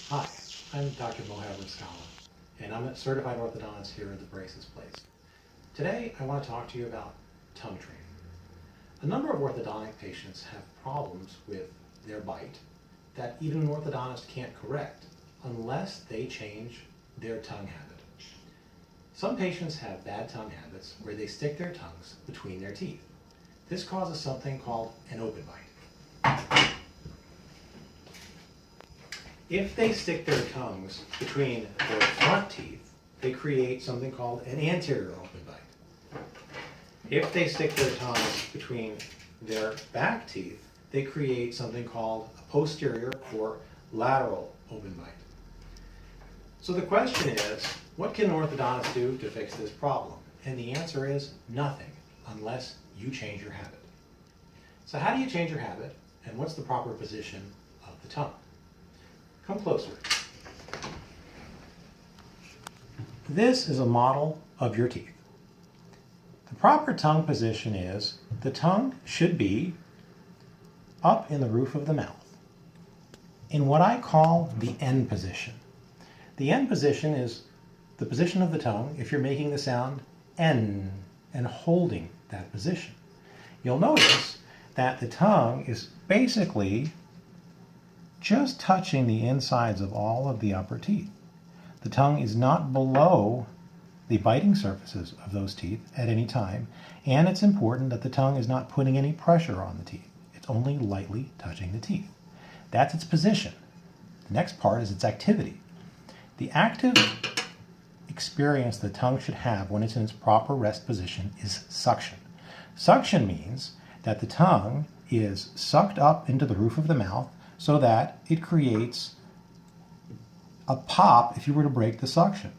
Hi, I'm Dr. Mouhab Rizkallah, and I'm a certified orthodontist here at the Braces Place. Today, I want to talk to you about tongue training. A number of orthodontic patients have problems with their bite that even an orthodontist can't correct unless they change their tongue habit. Some patients have bad tongue habits where they stick their tongues between their teeth. This causes something called an open bite. If they stick their tongues between their front teeth, they create something called an anterior open bite. If they stick their tongues between their back teeth, they create something called a posterior or lateral open bite. So the question is, what can an orthodontist do to fix this problem? And the answer is nothing, unless you change your habit. So how do you change your habit, and what's the proper position of the tongue? Come closer. This is a model of your teeth. The proper tongue position is the tongue should be up in the roof of the mouth in what I call the end position. The end position is the position of the tongue if you're making the sound N and holding that position. You'll notice that the tongue is basically just touching the insides of all of the upper teeth. The tongue is not below the biting surfaces of those teeth at any time, and it's important that the tongue is not putting any pressure on the teeth. It's only lightly touching the teeth. That's its position. The next part is its activity. The active experience the tongue should have when it's in its proper rest position is suction. Suction means that the tongue is sucked up into the roof of the mouth so that it creates a pop if you were to break the suction.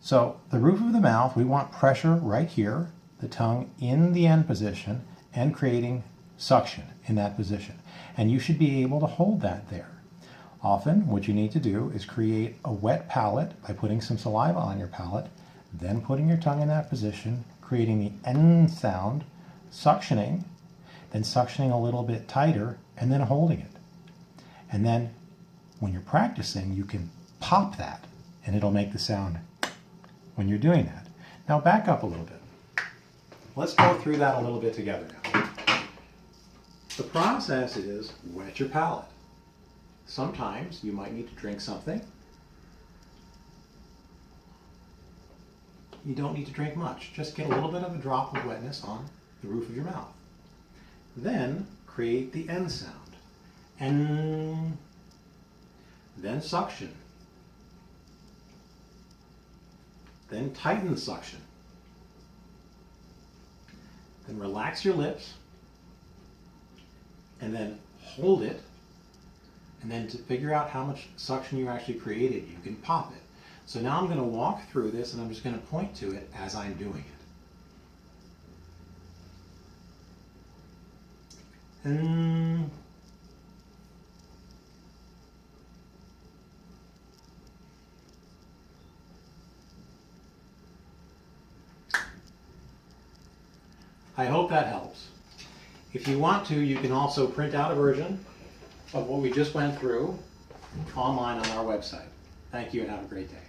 So the roof of the mouth, we want pressure right here, the tongue in the end position, and creating suction in that position. And you should be able to hold that there. Often what you need to do is create a wet palate by putting some saliva on your palate, then putting your tongue in that position, creating the N sound, suctioning, then suctioning a little bit tighter, and then holding it. And then when you're practicing, you can pop that and it'll make the sound when you're doing that. Now back up a little bit. Let's go through that a little bit together now. The process is wet your palate. Sometimes you might need to drink something. You don't need to drink much. Just get a little bit of a drop of wetness on the roof of your mouth. Then create the N sound. And then suction. Then tighten the suction. Then relax your lips. And then hold it. And then to figure out how much suction you actually created, you can pop it. So now I'm going to walk through this and I'm just going to point to it as I'm doing it. And I hope that helps. If you want to, you can also print out a version of what we just went through online on our website. Thank you and have a great day.